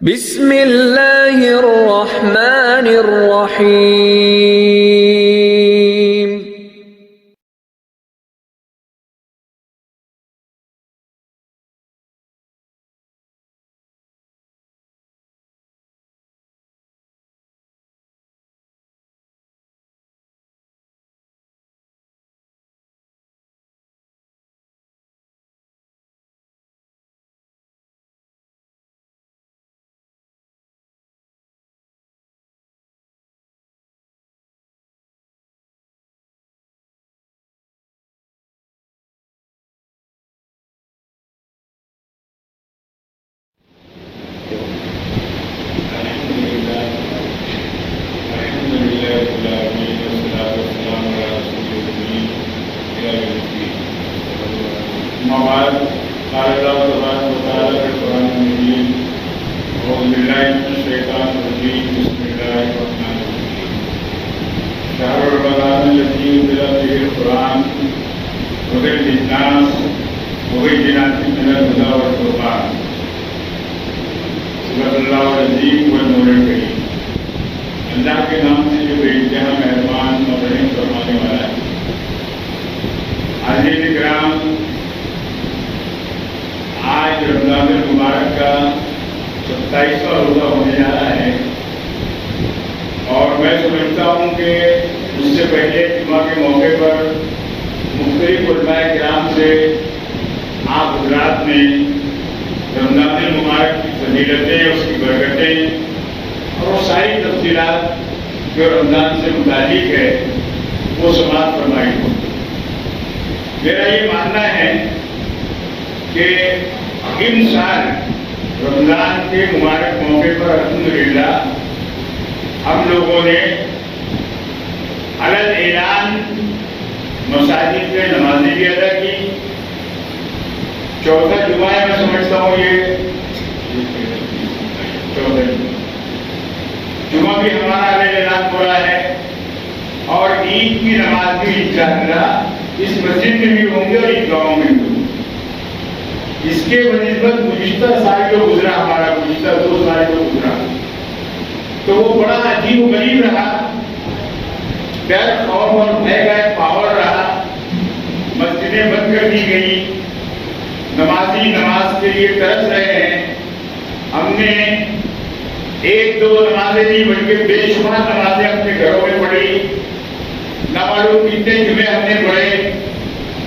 بسم اللہ الرحمن الرحیم۔ اللہ کے نام سے جو بے انتہا مہربان اور رحم فرمانے والا ہے۔ حاضرین کرام، آج رمضان المبارک کا 27واں روزہ ہونے جا رہا ہے، اور میں سمجھتا ہوں کہ اس سے پہلے جمعہ کے موقع پر مختلف علماء کرام سے آپ حضرات نے رمضان المبارک کی فضیلتیں، اس کی برکتیں اور وہ ساری تفصیلات جو رمضان سے متعلق ہے وہ سماعت فرمائی ہو۔ میرا یہ ماننا ہے کہ ان سال رمضان کے مبارک موقع پر الحمدللہ ہم لوگوں نے علل اعلان مساجد میں نمازیں بھی ادا کی۔ چوتھا جمعہ ہے، میں سمجھتا ہوں یہ چوتھا جمعہ بھی ہمارا علل اعلان پورا ہے، اور عید کی نماز بھی انشاءاللہ اس مسجد میں بھی ہوں گے اور عیدگاہوں میں بھی ہوں گے۔ اس کے بنسبت گزشتہ سال جو گزرا، ہمارا گزشتہ 2 سال جو گزرا، تو وہ بڑا عجیب و غریب رہا، ڈر خوف اور بھے کا ایک ماحول رہا، مسجدیں بند کر دی گئی، نمازی نماز کے لیے ترس رہے ہیں۔ ہم نے 1-2 نمازیں نہیں بلکہ بے شمار نمازیں اپنے گھروں میں پڑھی، نہ معلوم کتنے جمعے ہم نے پڑھے،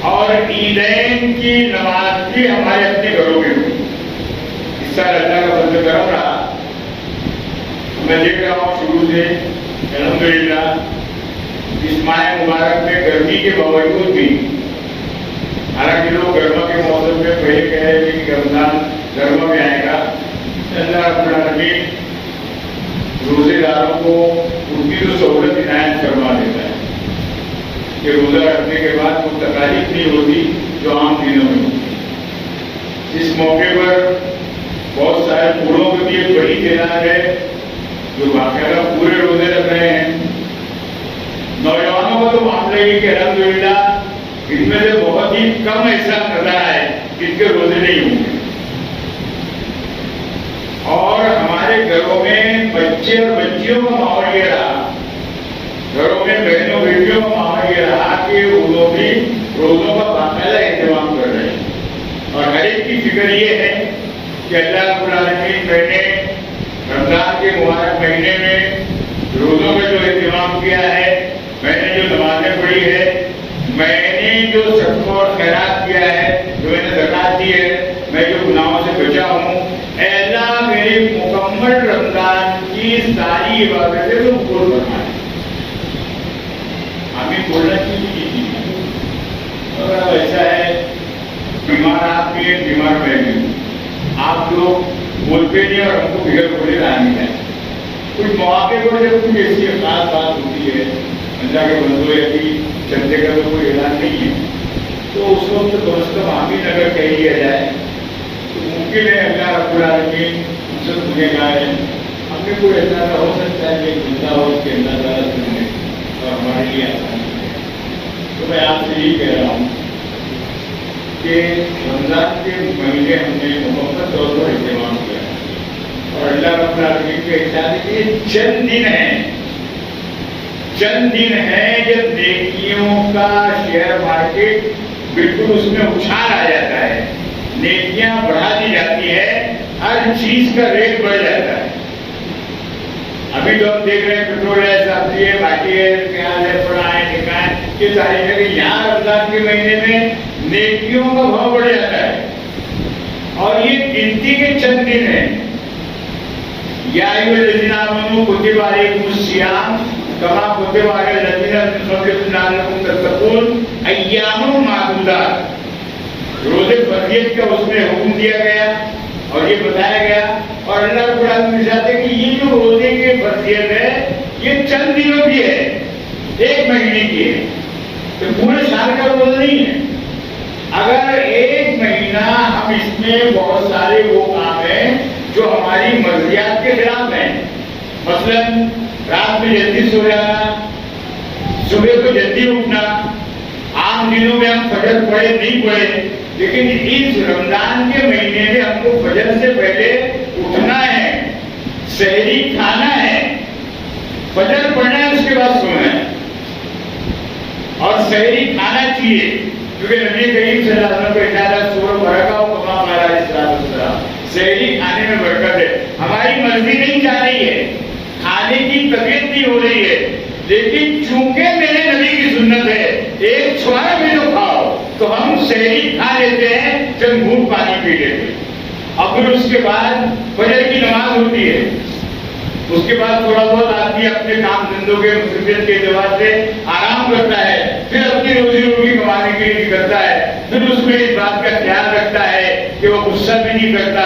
اور عیدین کی نماز بھی ہمارے اپنے گھروں میں ہوئی۔ اس سال اللہ کا فضل کرم رہا، میں دیکھ رہا ہوں شروع سے الحمدللہ اس ماہ مبارک میں گرمی کے باوجود بھی، حالانکہ لوگ گرما کے موسم میں پہلے کہہ رہے تھے کہ رمضان گرما میں آئے گا، اللہ رب العالمین روزے داروں کو ان کی تو سہولت عنایت فرما دیتا ہے کہ روزہ رکھنے کے بعد کوئی تکالیف نہیں ہوتی جو عام دنوں میں ہوتی۔ اس موقع پر بہت سارے بوڑھوں کی بھی ایک بڑی تعداد ہے جو باقاعدہ پورے روزے رکھ رہے ہیں۔ نوجوانوں کا تو معاملہ یہ کہ الحمدللہ ان میں سے بہت ہی کم ایسا نظر ہے جن کے روزے نہیں ہوں گے، اور ہمارے گھروں میں بچے اور بچیوں کا ماحول یہ رہا، گھروں میں بہنوں بیٹیوں کا ماحول یہ رہا کہ وہ لوگ بھی روزوں کا باقاعدہ اہتمام کر رہے ہیں، اور ہر ایک کی فکر یہ ہے کہ اللہ رب العالمین میں نے رمضان کے مبارک مہینے میں روزوں کا جو اہتمام کیا ہے، میں نے جو نمازیں پڑھی ہے، میں نے جو صدقہ اور خیرات کیا ہے، جو میں نے زکات دی ہے، میں جو گناہوں سے بچا ہوں، اے اللہ میری مکمل رمضان کی ساری عبادتیں تو قبول فرما۔ ہمیں بولنا چاہیے، اگر ایسا ہے بیمار آپ بھی ہیں، بیمار میں بھی ہوں، آپ لوگ بولتے نہیں اور ہم کو بگڑ بولے رہا نہیں ہے۔ کچھ مواقع پر جب کچھ ایسی خاص بات ہوتی ہے، اللہ کے بندوں کی چندے کا تو کوئی اعلان نہیں ہے، تو اس وقت کم از کم آمین اگر کہہ دیا جائے تو ممکن ہے اللہ رب العالمین ہم سے پوچھے گا ہے، ہم نے کوئی اندازہ ہو سکتا ہے کہ بندہ ہو اس کے اندازہ سننے اور ہمارے لیے آسانی ہے۔ تو میں آپ سے یہی کہہ رہا ہوں کہ رمضان کے مہینے ہم نے مکمل طور پر اہتمام کیا، اور اللہ رب العالمین کے ارشاد ہے کہ چند دن ہیں جب نیکیوں کا شیئر مارکیٹ بالکل اس میں اچھال آ جاتا ہے، نیکیاں بڑھا دی جاتی ہے، ہر چیز کا ریٹ بڑھ جاتا ہے. ابھی تو ہم دیکھ رہے ہیں پیٹرول ہے، سبزی ہے، باقی ہے، پیاز ہے، پڑا ہے، ٹھیکا ہے، یہ ساری جگہ. یہاں رمضان کے مہینے میں نیکیوں کا بھاؤ بڑھ جاتا ہے اور یہ گنتی کے چند دن ہیں. یا ایھا الذین آمنوا کتب علیکم الصیام کما کتب علی الذین من قبلکم لعلکم تتقون ایام معدودات. روزے فرضیت کا اس میں حکم دیا گیا اور یہ بتایا گیا، اور اللہ رب العالمین چاہتے ہیں کہ یہ جو روزے کی فرضیت ہے یہ چند دنوں کی ہے، ایک مہینے کی ہے، تو پورے سال کا روزہ نہیں ہے. اگر ایک مہینہ ہم اس میں بہت سارے وہ کام ہیں جو ہماری مرضیات کے خلاف ہیں، مثلا رات میں جلدی سو جانا، صبح کو جلدی اٹھنا. عام دنوں میں ہم فجر پڑھے نہیں پڑھے، لیکن اس رمضان کے مہینے میں ہم کو فجر سے پہلے اٹھنا ہے، سحری کھانا ہے، فجر پڑھنا ہے، اس کے بعد سونا ہے اور سحری کھانا چاہیے، کیونکہ نبی کریم صلی اللہ علیہ وسلم کا ارشاد ہے سور برکہ و کما قال علیہ السلام، سحری کھانے میں برکت ہے. ہماری مرضی نہیں چاہ رہی ہے، کھانے کی طبیعت نہیں ہو رہی ہے، لیکن چونکہ میرے نبی کی سنت ہے ایک چھوار میں جو کھاؤ، تو ہم سحری کھا لیتے ہیں، چند گھونٹ پانی پی لیتے ہیں، اور پھر اس کے بعد فجر کی نماز ہوتی ہے. اس کے بعد تھوڑا بہت آدمی اپنے کام دھندوں کے مصروفیت کے اعتبار سے آرام کرتا ہے، پھر اپنی روزی روٹی کمانے کے لیے نکلتا ہے، پھر اس میں اس بات کا خیال رکھتا ہے کہ وہ غصہ بھی نہیں کرتا،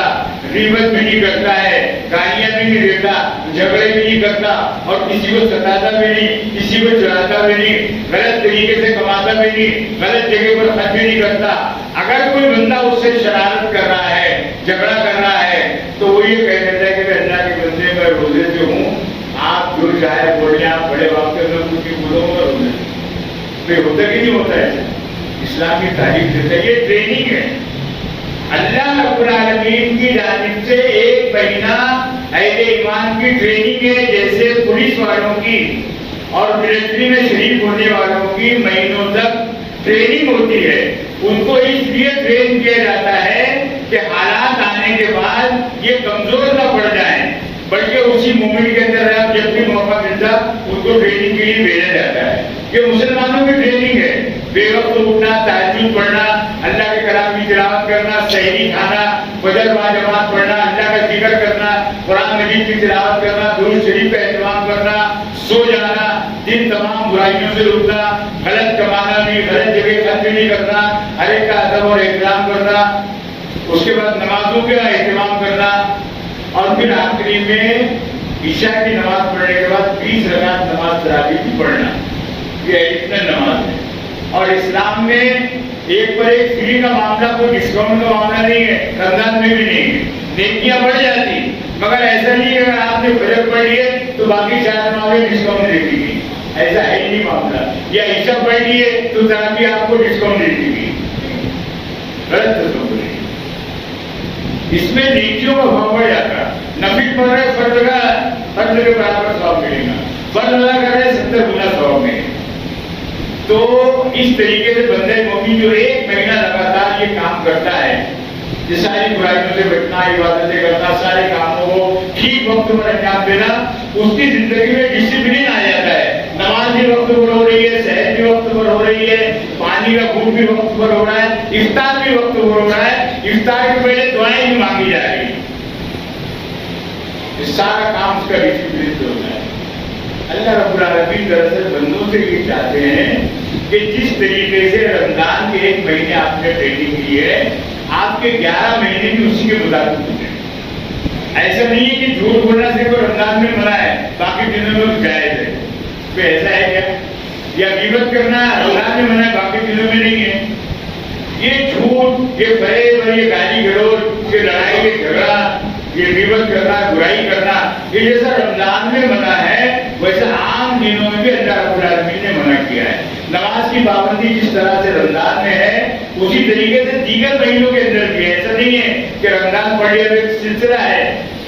غیبت بھی نہیں کرتا ہے، گالیاں بھی نہیں دیتا، جھگڑے بھی نہیں کرتا، اور کسی کو ستاتا بھی نہیں، کسی کو چڑھاتا بھی نہیں، غلط طریقے سے کماتا بھی نہیں، غلط جگہ پر خرچ بھی نہیں کرتا. اگر کوئی بندہ اس سے شرارت کر رہا ہے، جھگڑا کر رہا ہے، تو وہ یہ کہہ دیتا ہے کہ اللہ کے بندے میں روزے سے ہوں، آپ جو چاہے بولیں، آپ بڑے وقت میں کچھ بھی بولو گا روزے پہ. ہوتا کہ نہیں ہوتا ہے؟ اسلام کی تعریف دیتا ہے، یہ ٹریننگ ہے. اللہ رب العالمین کی جانب سے ایک مہینہ اہل ایمان کی ٹریننگ ہے، جیسے پولیس والوں کی اور ملٹری میں شریک ہونے والوں کی مہینوں تک ٹریننگ ہوتی ہے. ان کو اس لیے ٹرین کیا جاتا ہے کہ حالات آنے کے بعد یہ کمزور نہ پڑ جائیں، بلکہ اسی مومنٹ کے اندر جب بھی موقع ملتا ان کو ٹریننگ کے لیے بھیجا جاتا ہے. یہ مسلمانوں کی ٹریننگ ہے، بے وقت اٹھنا، تہجد پڑھنا، اللہ کے کلام کی تلاوت کرنا، سحری کھانا، فجر با جماعت پڑھنا، اللہ کا ذکر کرنا، قرآن مجید کی تلاوت کرنا، درود شریف کا اہتمام کرنا، سو جانا، دن تمام برائیوں سے رکنا، غلط کمانا نہیں، غلط جگہ خرچ نہیں کرنا، ہر ایک کا ادب اور احترام کرنا، اس کے بعد نمازوں کا اہتمام کرنا، اور پھر آخری میں عشاء کی نماز پڑھنے کے بعد 20 رکعت نماز تراویح کی پڑھنا. یہ ایڈیشنل نماز ہے. اور اسلام میں ایک پر ایک فری کا معاملہ، کوئی ڈسکاؤنٹ کا معاملہ نہیں ہے، رمضان میں بھی نہیں ہے. نیکیاں بڑھ جاتی، مگر ایسا نہیں ہے اگر آپ نے فجر پڑھ لیے تو باقی 4 نمازیں ڈسکاؤنٹ دے دی گئی، ایسا ہے نہیں معاملہ. یا عشاء پڑھ لیے تو تراویح آپ کو ڈسکاؤنٹ دے دی گئی، غلط تصور ہے. اس میں نیکیوں کا بھاؤ بڑھ جاتا ہے. نفل پڑھ رہے فرض کے برابر ثواب ملے گا، فرض ادا کر رہے 70 گنا ثواب ملے گا. تو اس طریقے سے بندہ مومن جو ایک مہینہ لگاتار یہ کام کرتا ہے، یہ ساری برائیوں سے بچنا، عبادتیں کرنا، سارے کاموں کو ٹھیک وقت پر انجام دینا، اس کی زندگی میں ڈسپلن آ جاتا ہے. نماز بھی وقت پر ہو رہی ہے، سحر بھی وقت پر ہو رہی ہے، پانی کا گھونٹ بھی وقت پر ہو رہا ہے، افطار بھی وقت پر ہو رہا ہے، افطار کے پہلے دعائیں بھی مانگی جا رہی ہیں. سارا کام اس کا ڈسپلن سے ہوتا ہے. اللہ رب العالمین دراصل بندوں سے یہ چاہتے ہیں کہ جس طریقے سے رمضان کے ایک مہینے آپ نے ٹریننگ کی ہے، آپ کے 11 مہینے بھی اسی کے مطابق ہوتے ہیں. ایسا نہیں ہے کہ جھوٹ بولنا صرف رمضان میں منع ہے، باقی دنوں میں جائز ہے. کوئی ایسا ہے کیا؟ یا غیبت کرنا رمضان میں منع ہے، باقی دنوں میں نہیں ہے. یہ جھوٹ، یہ فریب اور یہ گالی گلوچ، یہ لڑائی، یہ جھگڑا، یہ غیبت کرنا، برائی کرنا، یہ جیسا رمضان میں منع ہے ویسا عام دنوں میں بھی اللہ رب العالمین نے منع کیا ہے. نماز کی پابندی جس طرح سے رمضان میں ہے اسی طریقے سے دیگر مہینوں کے اندر بھی ہے. ایسا نہیں ہے کہ رمضان پڑھ لیا تو ایک سلسلہ ہے،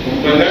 15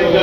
14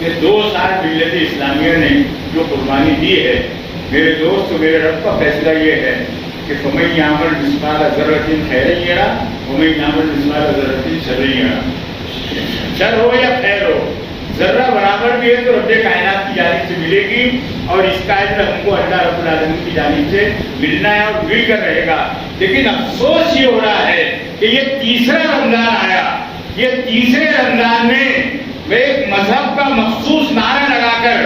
کہ 2 سال ملت اسلامیہ نے جو قربانی دی ہے، میرے دوست میرے رب کا فیصلہ یہ ہے کہ فَمَن يَعْمَلْ مِثْقَالَ ذَرَّةٍ خَيْرًا يَرَهُ وَمَن يَعْمَلْ مِثْقَالَ ذَرَّةٍ شَرًّا يَرَهُ. شر ہو یا خیر ہو، ذرہ برابر بھی ہے تو رب کائنات کی جانب سے ملے گی، اور اس کا اجر ہم کو اللہ رب العالمین کی جانب سے ملنا ہے اور مل کر رہے گا. لیکن افسوس یہ ہو رہا ہے کہ یہ تیسرا رمضان آیا، یہ تیسرے رمضان میں ایک مذہب کا مخصوص نعرہ لگا کر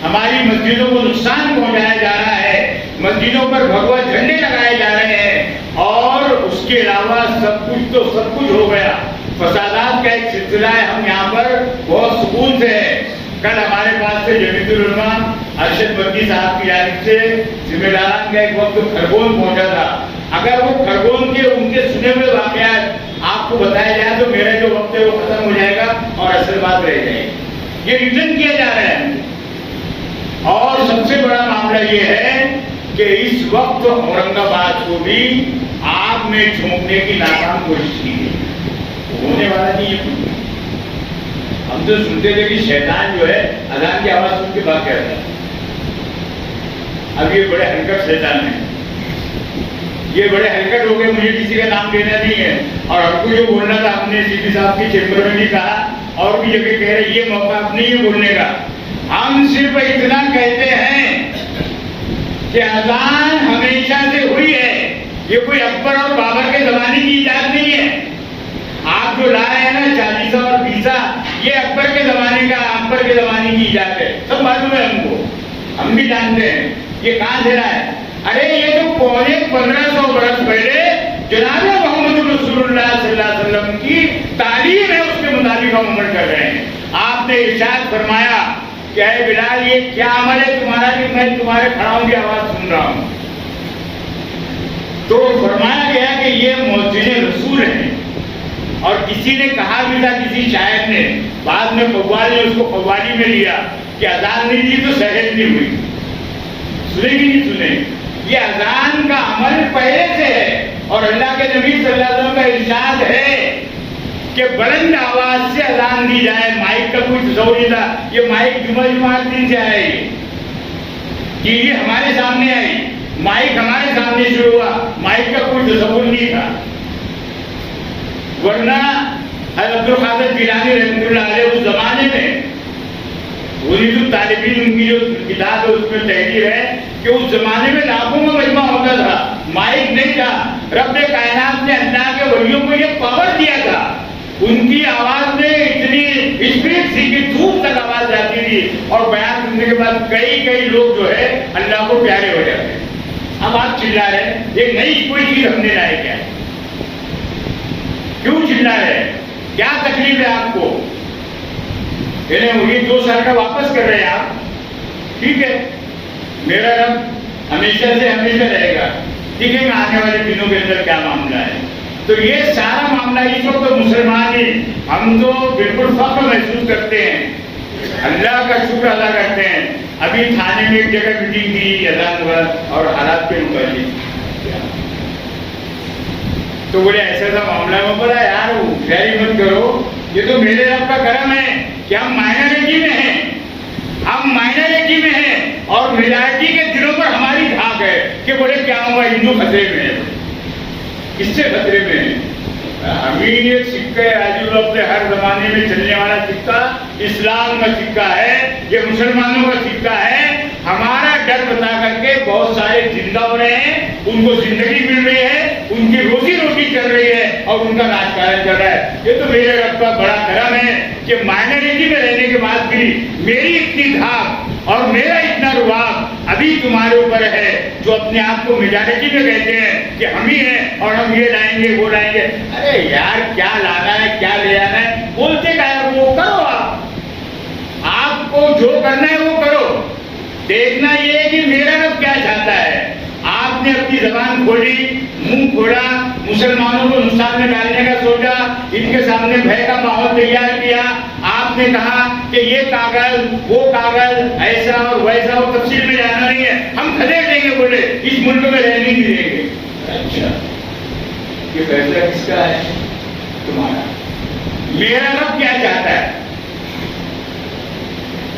ہماری مسجدوں کو نقصان پہنچایا جا رہا ہے، مسجدوں پر بھگوا جھنڈے لگائے جا رہے ہیں، اور اس کے علاوہ سب کچھ ہو گیا. فسادات کا ایک سلسلہ ہے. ہم یہاں پر بہت سکون سے ہیں. کل ہمارے پاس سے جمیعت العلماء ارشد بندی صاحب کی جانب سے ذمہ داران کا ایک وقت کھرگون پہنچا تھا. اگر وہ کھرگون کے ان کے سنے ہوئے واقعات آپ کو بتایا جائے تو میرا جو وقت ہے وہ ختم ہو جائے گا اور اصل بات رہ جائے گی. یہ ریٹرن کیا جا رہا ہے. اور سب سے بڑا معاملہ یہ ہے کہ اس وقت اورنگ آباد کو بھی آگ میں جھونکنے کی ناکام کوشش کی گئی. ہونے والا نہیں یہ. ہم تو سنتے تھے کہ شیطان جو ہے اذان کی آواز سن کے بات کرتا ہے. اب یہ بڑے حرکت شیطان ہیں، یہ بڑے حرکت ہو گئے. مجھے کسی کا نام لینا نہیں ہے، اور ہم کو جو بولنا تھا ہم نے سی پی صاحب کی چیمبر میں بھی کہا اور بھی جگہ کہہ رہے یہ موقع اب نہیں ہے بولنے کا. ہم صرف اتنا کہتے ہیں کہ اذان ہمیشہ سے ہوئی ہے. یہ کوئی اکبر اور بابر کے زمانے کی ایجاد نہیں ہے. آپ جو لائے ہیں نا 40 اور 20 یہ اکبر کے زمانے کا، اکبر کے زمانے کی ایجاد ہے. سب معلوم ہے ہم کو، ہم بھی جانتے ہیں. یہ کہاں سے رہا ہے؟ ارے یہ جو 1500 برس پہلے جناب محمد رسول اللہ صلی اللہ علیہ وسلم کی تعلیم ہے، اس کے مطابق ہم عمل کر رہے ہیں. آپ نے ارشاد فرمایا کہ اے بلال یہ کیا عمل ہے تمہارا کہ میں تمہارے کھڑاؤں کی آواز سن رہا ہوں؟ تو فرمایا گیا کہ یہ مؤذن رسول ہیں. اور کسی نے کہا بھی تھا، کسی شاعر نے، بعد میں قوال نے اس کو قوالی میں لیا کہ اذان نہیں دی تو صحت نہیں ہوئی. سنے کہ نہیں سنے؟ یہ اذان کا عمل پہلے سے ہے، اور اللہ کے نبی صلی اللہ علیہ وسلم کا ارشاد ہے کہ بلند آواز سے اذان دی جائے. مائک کا کوئی تصور نہیں تھا. یہ مائک جمعہ دن سے آیا. یہ یہ ہمارے سامنے آئی، مائک ہمارے سامنے شروع ہوا. مائک کا کوئی تصور نہیں تھا. ورنہ حضرت عبد القادر جیلانی رحمۃ اللہ علیہ اس زمانے میں ارید الطالبین ان کی جو کتاب ہے اس میں تحریر ہے کہ اس زمانے میں لاکھوں میں مجمع ہوتا تھا، مائک نہیں تھا. رب کائنات نے اللہ کے ولیوں کو یہ پاور دیا تھا. ان کی آواز میں اتنی اسپیڈ تھی کہ دور تک آواز جاتی تھی، اور بیان سننے کے بعد کئی لوگ جو ہے اللہ کو پیارے ہو جاتے ہیں. اب آپ چلا رہے ہیں ایک نئی کوئی چیز ہم نے لائے. کیا کیوں چلا رہے ہیں؟ کیا تکلیف ہے آپ کو؟ یہ 2 سال کا واپس کر رہے ہیں آپ. ٹھیک ہے، میرا رب ہمیشہ سے ہمیشہ رہے گا. ٹھیک ہے، آنے والے دنوں کے اندر کیا معاملہ ہے. تو یہ سارا معاملہ اس وقت مسلمان ہی ہم تو بالکل فخر محسوس کرتے ہیں، اللہ کا شکر ادا کرتے ہیں. ابھی تھانے میں ایک جگہ میٹنگ تھی اذان ہوا اور حالات کے متعلق، تو بولے ایسا ایسا معاملہ میں بولا یار خیری مت کرو، یہ تو میرے رب کا کرم ہے کہ ہم مائنارٹی میں ہیں. ہم مائنارٹی میں ہیں اور میجارٹی کے دلوں پر ہماری دھاک ہے کہ بولے کیا ہوا ہندو خطرے میں ہے. کس سے خطرے میں ہے؟ امین ایک سکہ ہے راجو اپنے ہر زمانے میں چلنے والا سکہ اسلام کا سکہ ہے، یہ مسلمانوں کا سکہ ہے. ہمارا ڈر بتا کر کے بہت سارے زندہ ہو رہے ہیں، ان کو زندگی مل رہی ہے، ان کی روزی روٹی چل رہی ہے اور ان کا راجکارن چل رہا ہے. یہ تو میرے رب کا بڑا کرم ہے کہ مائنارٹی میں رہنے کے بعد بھی میری اتنی دھاک اور میرا اتنا رباب ابھی تمہارے اوپر ہے جو اپنے آپ کو میجارٹی میں کہتے ہیں کہ ہم ہی ہیں اور ہم یہ لائیں گے وہ لائیں گے. ارے یار کیا لانا ہے کیا لے آنا ہے بولتے کا ہے وہ کرو. آپ کو جو کرنا ہے وہ کرو. دیکھنا یہ ہے کہ میرا رب کیا چاہتا ہے. آپ نے اپنی زبان کھولی، منہ کھولا، مسلمانوں کو نقصان میں ڈالنے کا سوچا، ان کے سامنے بھے کا ماحول تیار کیا. آپ نے کہا کہ یہ کاغذ وہ کاغذ ایسا اور ویسا، اور تفصیل میں جانا نہیں ہے، ہم خدیڑ دیں گے. بولے اس ملک میں رہنے نہیں دیں گے. اچھا یہ فیصلہ کس کا ہے؟ تمہارا. میرا رب کیا چاہتا ہے؟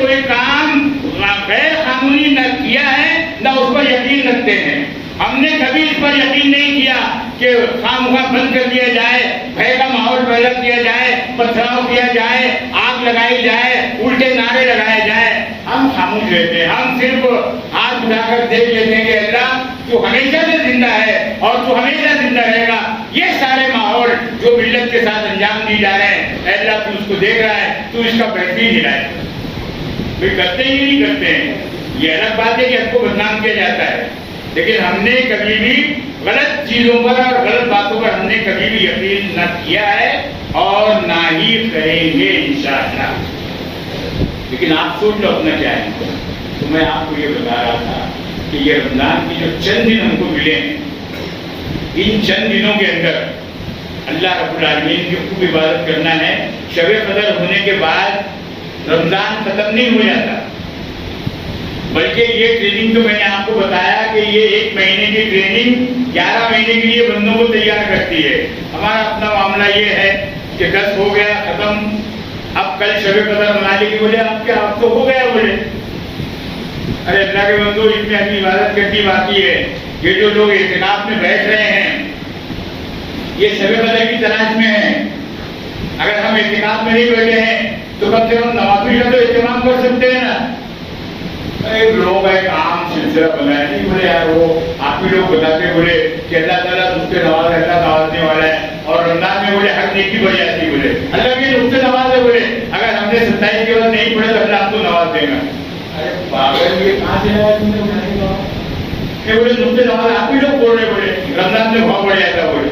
کوئی کام غیر قانونی نہ کیا ہے نہ اس پر یقین رکھتے ہیں. ہم نے کبھی اس پر یقین نہیں کیا کہ خامخواہ بند کر دیا جائے, بھے کا ماحول پیدا کیا جائے, پتھراؤ کیا جائے, آگ لگائی جائے, الٹے نعرے لگائے جائے. ہم خاموش رہتے ہیں. ہم صرف ہاتھ اٹھا کر دیکھ لیتے ہیں کہ اللہ تو ہمیشہ سے زندہ ہے اور تو ہمیشہ زندہ رہے گا. یہ سارے ماحول جو ملت کے ساتھ انجام دی جا رہے ہیں, اے اللہ تو اس کو دیکھ رہا ہے, تو اس کا بہترین ہدایت کرتے ہی نہیں کرتے ہیں. یہ الگ بات ہے کہ ہم کو بدنام کیا جاتا ہے, لیکن ہم نے کبھی بھی غلط چیزوں پر اور غلط باتوں پر ہم نے کبھی بھی یقین نہ کیا ہے اور نہ ہی کریں گے انشاءاللہ. لیکن آپ سوچ لو اپنا کیا ہے. تو میں آپ کو یہ بتا رہا تھا کہ یہ رمضان کی جو چند دن ہم کو ملے ہیں, ان چند دنوں کے اندر اللہ رب العالمین کی خوب عبادت کرنا ہے. شب قدر ہونے کے بعد رمضان ختم نہیں ہو جاتا, بلکہ یہ ٹریننگ تو میں نے آپ کو بتایا کہ یہ 1 مہینے کی ٹریننگ 11 مہینے کے لیے بندوں کو تیار کرتی ہے. ہمارا اپنا معاملہ یہ ہے کہ 10 ہو گیا ختم, اب کل شب قدر منانے کی بولے اب کیا, اب تو ہو گیا بولے. ارے اللہ کے بندو, اس میں اپنی عبادت کرنی باقی ہے. یہ جو لوگ اعتکاف میں بیٹھ رہے ہیں یہ شب قدر کی تلاش میں ہیں. اگر ہم اعتکاف میں نہیں بیٹھے ہیں تو کم سے کم نوافل کا تو اہتمام کر سکتے ہیں نا. ایک لوگ ایک عام سلسلہ بنایا نہیں بولے یار, وہ آپ ہی لوگ بتاتے بولے کہ اللہ تعالیٰ اس کے نواز اللہ نوازنے والا ہے, اور رمضان میں بولے ہر نیکی بڑھ جاتی بولے اللہ کے اس سے نواز ہے بولے اگر ہم نے 27 کے بعد نہیں پڑھے تو اللہ آپ کو نواز دے گا. ارے پاگل, یہ کہاں سے آیا تم نے بولے نقطے نواز آپ ہی لوگ بول رہے بولے رمضان میں بھاؤ بڑھ جاتا بولے.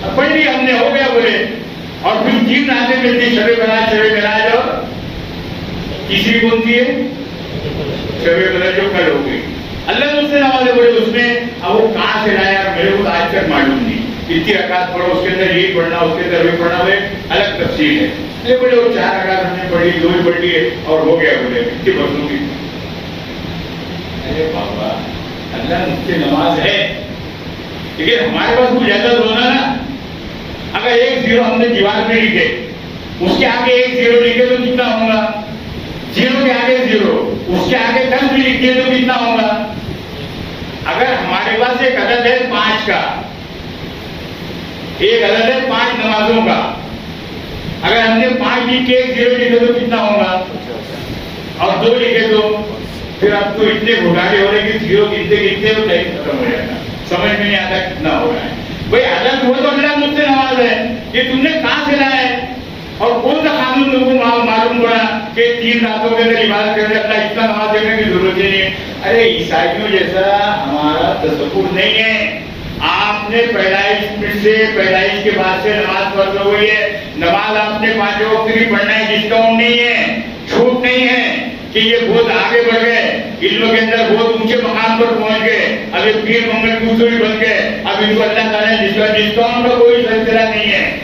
اب پڑھ لیا ہم نے, ہو گیا بولے. اور پھر 3 راتیں ملتی, شب معراج اور تیسری کون سی ہے شب قدر جو کل ہو گئی. اللہ نے اس سے نوازے بولے اس میں. اب وہ کہاں سے لایا میرے کو آج تک معلوم نہیں. اتنی رکعت پڑھو, اس کے اندر یہی پڑھنا, اس کے اندر بھی پڑھنا, وہ الگ تفصیل ہے. نہیں بولے وہ 4 رکعت ہم نے پڑھی, 2 ہی پڑھ لیے اور ہو گیا بولے کتنی برسوں کی. ارے بابا, اللہ مجھ سے نماز ہے لیکن ہمارے پاس کچھ زیادہ ہونا نا. اگر 1 0 ہم نے دیوار پہ لکھے, اس کے آگے 1 0 لکھے تو کتنا ہوگا؟ 0 کے آگے 0, اس کے آگے 10 بھی لکھ دیے تو کتنا ہوگا؟ اگر ہمارے پاس ایک عدد ہے 5 کا, ایک عدد ہے 5 نمازوں کا, اگر ہم نے 5 لکھ کے 1 0 لکھے تو کتنا ہوگا؟ اور 2 لکھے تو پھر اب تو اتنے گھوٹالے ہو رہے کہ 0 گنتے گنتے تو ٹائم ختم ہو جاتا, سمجھ میں نہیں آتا کتنا ہو رہا ہے. بھائی عدد ہو تو اللہ مجھ سے نواز ہے, یہ تم نے کہاں سے لایا ہے؟ اور کون سا قانون لوگوں کو معلوم پڑا کہ 3 راتوں کے اندر عبادت کرنے اللہ اتنا نماز دینے کی ضرورت ہی نہیں ہے. ارے عیسائیوں جیسا ہمارا تصور نہیں ہے. آپ نے پیدائش کے بعد سے نماز فرض ہو گئی ہے. نماز آپ نے 5 وقت کی پڑھنا ہے, ڈسکاؤنٹ نہیں ہے, چھوٹ نہیں ہے کہ یہ بہت آگے بڑھ گئے, علم کے اندر بہت اونچے مقام پر پہنچ گئے, اب یہ پیر منگل پوچھوئی بن گئے, اب ان کو اللہ تعالیٰ نے ڈسکاؤنٹ کا کوئی سلسلہ نہیں ہے.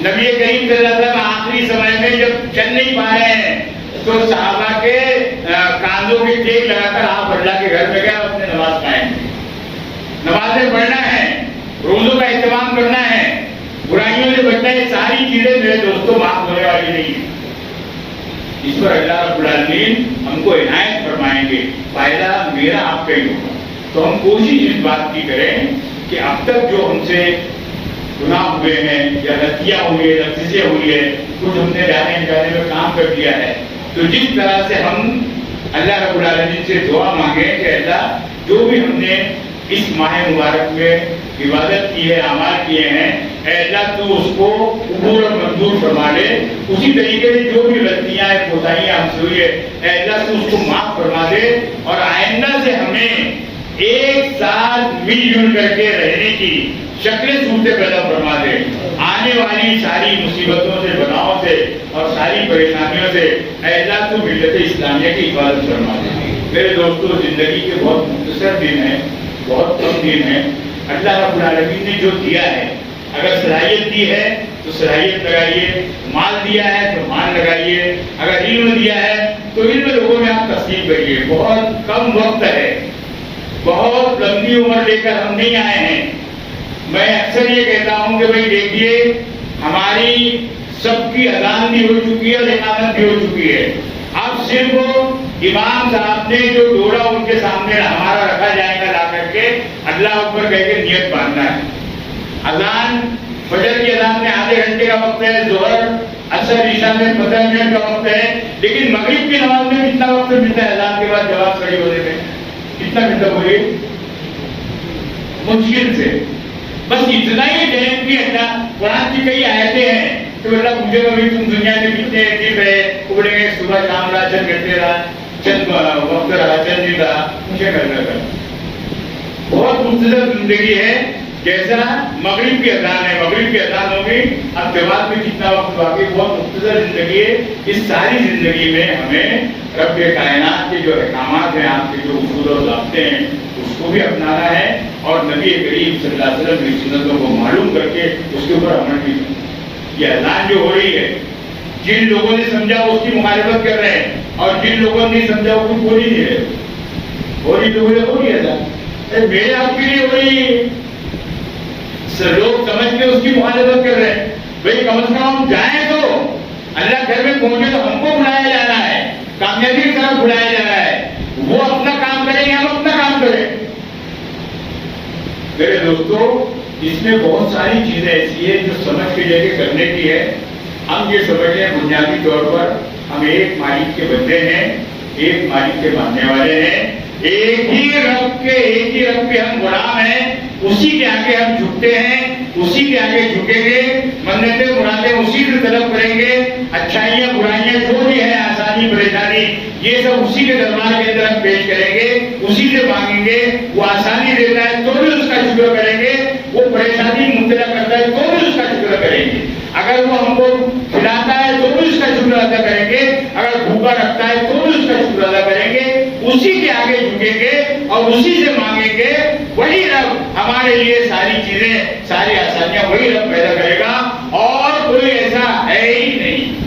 نبی کریم صلی اللہ علیہ وسلم آخری سمے میں جب چل نہیں پا رہے ہیں تو صحابہ کے کاندھوں کی ٹیک لگا کر آپ اللہ کے گھر میں گئے, اپنے نماز قائم کی. نمازیں پڑھنا ہے, روزوں کا اہتمام کرنا ہے, برائیوں سے بچنا ہے. ساری چیزیں میرے دوستوں معاف ہونے والی نہیں ہے. اس پر اللہ رب العالمین ہم کو عنایت فرمائیں گے, فائدہ میرا آپ کا ہی ہوگا. تو ہم کوشش اس بات کی کریں کہ اب تک جو ہم سے گناہ ہوئے ہیں یا غلطیاں ہوئی ہے, لفظیں ہوئی ہے, کچھ ہم نے جانے میں کام کر دیا ہے, تو جس طرح سے ہم اللہ رب العالمین سے دعا مانگیں کہ اللہ جو بھی ہم نے اس ماہ مبارک میں عبادت کی ہے, اعمال کیے ہیں, اے اللہ تو اس کو قبول اور منظور فرما لے. اسی طریقے سے جو بھی غلطیاں ہیں, کوتاہیاں ہم سے ہوئی ہے, اے اللہ تو اس کو معاف فرما دے, اور آئندہ سے ہمیں ایک ساتھ مل جل کر کے رہنے کی شکلیں صورتیں پیدا فرما دے. آنے والی ساری مصیبتوں سے, بناؤں سے اور ساری پریشانیوں سے اے اللہ تو ملت اسلامیہ کی حفاظت فرما دے. میرے دوستوں, زندگی کے بہت مختصر دن ہیں, بہت کم دن ہیں. اللہ رب العالمین نے جو دیا ہے, اگر صلاحیت دی ہے تو صلاحیت لگائیے, مال دیا ہے تو مال لگائیے, اگر علم دیا ہے تو علم لوگوں میں آپ تقسیم کریے. بہت کم وقت ہے, بہت لمبی عمر لے کر ہم نہیں آئے ہیں. میں اکثر یہ کہتا ہوں کہ بھائی دیکھیے, ہماری سب کی اذان بھی ہو چکی ہے اور اقامت بھی ہو چکی ہے. اب صرف امام صاحب نے جو ڈولا ان کے سامنے ہمارا رکھا جائے گا لا کر کے اللہ اکبر کہہ کے نیت باندھنا ہے. اذان فجر کی اذان میں آدھے گھنٹے کا وقت ہے, ظہر اثر عشاء میں 15 منٹ کا وقت ہے, لیکن مغرب کی نماز میں کتنا وقت ملتا ہے؟ اذان کے بعد جواب کھڑی ہونے میں کتنا ملتا ہوگی؟ مشکل سے بس اتنا ہی ٹائم کی. اللہ قرآن کی کئی آیتیں ہیں تو اللہ مجھے کبھی تم دنیا میں کتنے دن رہے اگڑے گئے, صبح شام رہا, چند گھنٹے رہا, چند وقت رہا, چند دن رہا, مجھے کرنا تھا. بہت مختصر زندگی ہے. جیسا مغرب کی اذان ہے, مغرب کی اذان ہوگی, اب جماعت میں کتنا وقت باقی, بہت مختصر زندگی ہے. اس ساری زندگی میں ہمیں رب کائنات کے جو احکامات ہیں, آپ کے جو اصول و ضابطے ہیں, اس کو بھی اپنانا ہے اور نبی کریم صلی اللہ علیہ وسلم کی سنتوں کو معلوم کر کے اس کے اوپر عمل بھی کرنا. یہ اذان جو ہو رہی ہے, جن لوگوں نے سمجھا وہ اس کی مخالفت کر رہے ہیں, اور جن لوگوں نے سمجھا وہ کچھ بول ہی نہیں رہے. ہو رہی تو ہو رہی اذان میرے آپ کے لیے ہو رہی ہے. لوگ سمجھ کے اس کی مخالفت کر رہے ہیں. بھائی کم از کم ہم جائیں تو اللہ گھر میں پہنچے تو ہم کو بلایا جا رہا ہے, کامیابی کی طرف بلایا جا رہا ہے. وہ اپنا کام کریں گے, ہم اپنا کام کریں. میرے دوستو, اس میں بہت ساری چیزیں ایسی ہیں جو سمجھ کے لے کے کرنے کی ہے. ہم یہ سمجھیں بنیادی طور پر ہم ایک مالک کے بندے ہیں, ایک مالک کے ماننے والے ہیں, ایک ہی رب کے ہم غلام ہیں. اسی کے آگے ہم جھکتے ہیں, اسی کے آگے جھکیں گے, منتیں مرادیں اسی سے طلب کریں گے, اچھائیاں برائیاں جو بھی ہے, آسانی پریشانی, یہ سب اسی کے دربار کے اندر ہم پیش کریں گے, اسی سے مانگیں گے. وہ آسانی دیتا ہے تو بھی اس کا شکر کریں گے, وہ پریشانی مبتلا کرتا ہے تو بھی اس کا شکر کریں گے. اگر وہ ہم کو کھلاتا ہے تو بھی اس کا شکر ادا کریں گے, اگر بھوکا رکھتا ہے تو بھی اس کا شکر ادا کریں گے. اسی کے آگے جھکیں گے اور اسی سے مانگیں گے. وہی رب ہمارے لیے ساری چیزیں, ساری آسانیاں وہی رب پیدا کرے گا, اور کوئی ایسا ہے ہی نہیں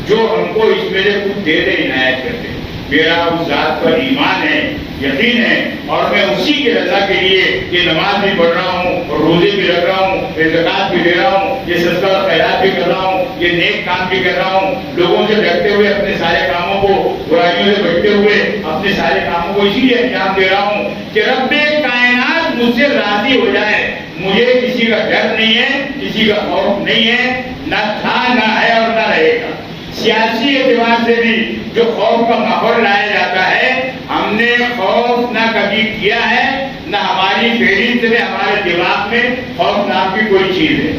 جو ہم کو اس میں سے کچھ دے دے, عنایت کر دے. میرا اس ذات پر ایمان ہے, یقین ہے, اور میں اسی کے رضا کے لیے یہ نماز بھی پڑھ رہا ہوں, اور روزے بھی رکھ رہا ہوں, زکات بھی دے رہا ہوں, یہ صدقہ اور خیرات بھی کر رہا ہوں, یہ نیک کام بھی کر رہا ہوں, لوگوں سے ڈرتے ہوئے اپنے سارے کاموں کو, برائیوں سے بچتے ہوئے اپنے سارے کاموں کو اسی لیے انجام دے رہا ہوں کہ رب کائنات مجھ سے راضی ہو جائے. مجھے کسی کا ڈر نہیں ہے, کسی کا خوف نہیں ہے, نہ تھا, نہ ہے اور نہ رہے گا. سیاسی اعتبار سے بھی جو خوف کا ماحول لایا جاتا ہے, ہم نے خوف نہ کبھی کیا ہے, نہ ہماری فہرست میں, ہمارے دماغ میں خوف نام کی کوئی چیز ہے.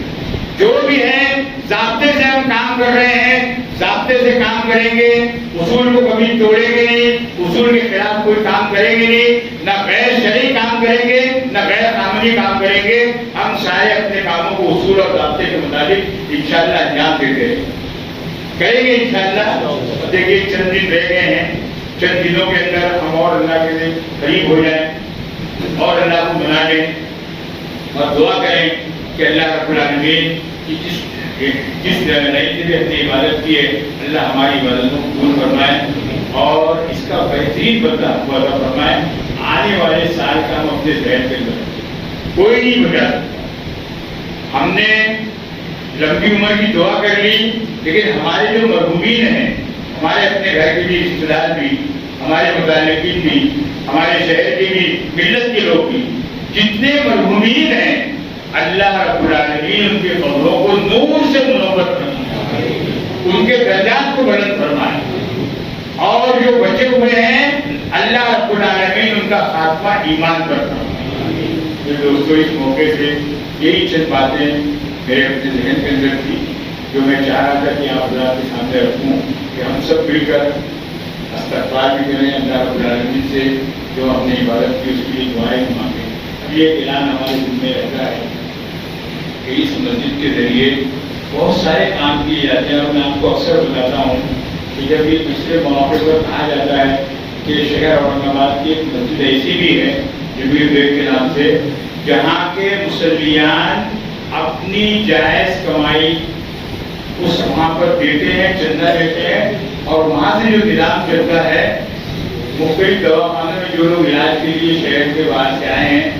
جو بھی ہے ضابطے سے ہم کام کر رہے ہیں, ضابطے سے کام کریں گے, اصول کو کبھی توڑیں گے نہیں, اصول کے خلاف کوئی کام کریں گے نہیں, نہ غیر شرعی کام کریں گے, نہ غیر قانونی کام کریں گے. ہم سارے اپنے کاموں کو اصول اور ضابطے کے مطابق انشاءاللہ انجام دیتے کریں گے انشاءاللہ. دیکھیے چند دن رہ گئے ہیں, چند دنوں کے اندر ہم اور اللہ کے قریب ہو جائیں, اور اللہ کو منا لیں, اور دعا کریں کہ اللہ رب العالمین کی جس نئی سے اپنی عبادت کی ہے, اللہ ہماری عبادت کو قبول فرمائے اور اس کا بہترین بدلہ عطا فرمائے. آنے والے سال کا ہم اپنے ذہن کے اندر کوئی نہیں بچا سکتا. ہم نے لمبی عمر کی دعا کر لی, لیکن ہمارے جو مرحومین ہیں, ہمارے اپنے گھر کے بھی رشتے دار بھی, ہمارے متعلقین بھی, ہمارے شہر کے بھی, ملت کے لوگ بھی, جتنے مرحومین ہیں, اللہ رب العالمین ان کے قبروں کو نور سے منور فرمائے, ان کے درجات کو بلند فرمائے, اور جو بچے ہوئے ہیں اللہ رب العالمین ان کا خاتمہ ایمان پر فرمائے. دوستو, اس موقع سے یہی چند باتیں میرے اپنے ذہن کے اندر تھی جو میں چاہ رہا تھا کہ آپ حضرات کے سامنے رکھوں, کہ ہم سب مل کر استغفار بھی کریں اللہ رب العالمین سے, جو ہم نے عبادت کی اس کے لیے دعائیں مانگیں. یہ اعلان ہمارے دل میں رہتا ہے کہ اس مسجد کے ذریعے بہت سارے کام کیے جاتے ہیں, اور میں آپ کو اکثر بتاتا ہوں کہ جب یہ دوسرے مواقع پر کہا جاتا ہے کہ شہر اورنگ آباد کی ایک مسجد ایسی بھی ہے جبیر بیگ کے نام سے, جہاں کے مسلیان اپنی جائز کمائی اس وہاں پر دیتے ہیں, چندہ دیتے ہیں, اور وہاں سے جو نظام چلتا ہے, مختلف دواخانوں میں جو لوگ علاج کے لیے شہر کے باہر سے آئے ہیں,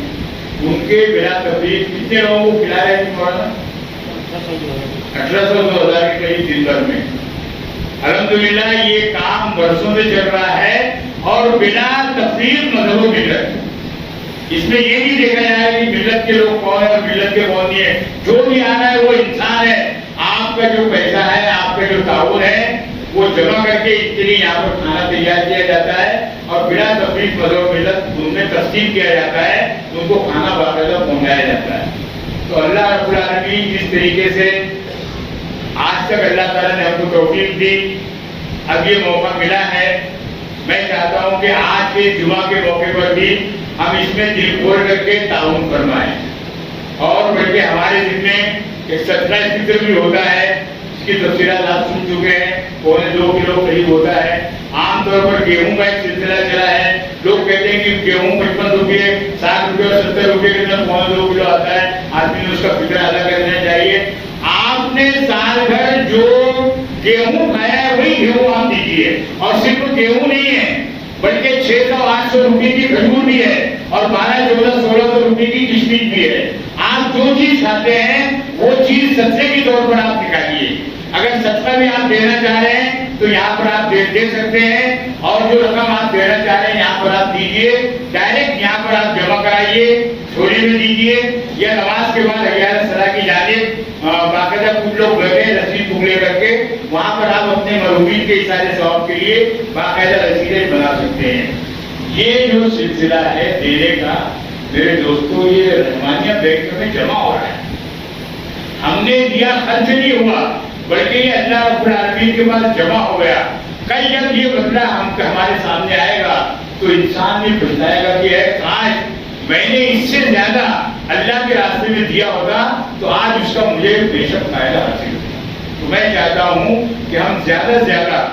ان کے بلا تفریح کتنے لوگوں کو کھلا رہے ہیں؟ 1800 2000 کے قریب دن بھر میں. الحمدللہ یہ کام برسوں سے چل رہا ہے اور بنا تفریق مذہب و ملت، اس میں یہ نہیں دیکھا جائے کہ ملت کے لوگ کون ہے اور ملت کے کون نہیں ہے، جو بھی آ رہا ہے وہ انسان ہے، آپ کا جو پیسہ ہے، آپ کا جو تعاون ہے وہ جمع کر کے اس کے لیے یہاں پر کھانا تیار کیا جاتا ہے اور بنا تفریق مذہب و ملت ان میں تقسیم کیا جاتا ہے، ان کو کھانا باقاعدہ پہنچایا جاتا ہے۔ تو اللہ رب العالمین جس طریقے سے آج تک اللہ تعالیٰ نے ہم کو توفیق دی، اب یہ موقع ملا ہے، میں چاہتا ہوں کہ آج کے جمعہ کے موقع پر بھی ہم اس میں دل کھول کر کے تعاون فرمائیں، اور بلکہ ہمارے دل میں ایک صدقہ فطر بھی ہوتا ہے، اس کی تفصیلات آپ سن چکے ہیں، 2.25 کلو قریب ہوتا ہے۔ عام طور پر گیہوں کا ایک سلسلہ چلا ہے، لوگ کہتے ہیں کہ گیہوں 55 روپے 60 روپے اور 70 روپے کے اندر 2.25 کلو آتا ہے، آدمی نے اس کا فطر ادا کر دینا چاہیے۔ آپ نے سال بھر جو گیہوں کھایا ہے وہی گیہوں آپ دیجیے، اور صرف گیہوں نہیں ہے بلکہ 600-800 روپے کی کھجور بھی ہے اور 1200-1400-1600 روپے کی کشمش بھی ہے۔ آپ جو چیز کھاتے ہیں وہ چیز صدقے کے طور پر آپ نکالیے، اگر صدقہ بھی آپ دینا چاہ رہے ہیں تو یہاں پر آپ دے سکتے ہیں، اور جو رقم آپ دینا چاہ رہے ہیں یہاں پر آپ دیجیے، ڈائریکٹ یہاں پر آپ جمع کرائیے، جھولی میں دیجیے، یا نماز کے بعد حیات الصلاۃ کی جانب باقاعدہ کچھ لوگ بیٹھے ہیں رسید پکڑے کر کے، وہاں پر آپ اپنے مرحومین کے اشارے ثواب کے لیے باقاعدہ رسیدیں بنا سکتے ہیں۔ یہ جو سلسلہ ہے دینے کا میرے دوستوں، یہ رحمانیہ بینک میں جمع ہو رہا ہے، ہم نے دیا خرچ نہیں ہوا بلکہ یہ اللہ رب العالمین کے پاس جمع ہو گیا۔ کل جب یہ بدلہ ہمارے سامنے آئے گا تو انسان بھی بتلائے گا کہ کاش میں نے اس سے زیادہ اللہ کے راستے میں دیا ہوگا تو آج اس کا مجھے بے شک فائدہ حاصل ہوگا۔ تو میں چاہتا ہوں کہ ہم زیادہ سے زیادہ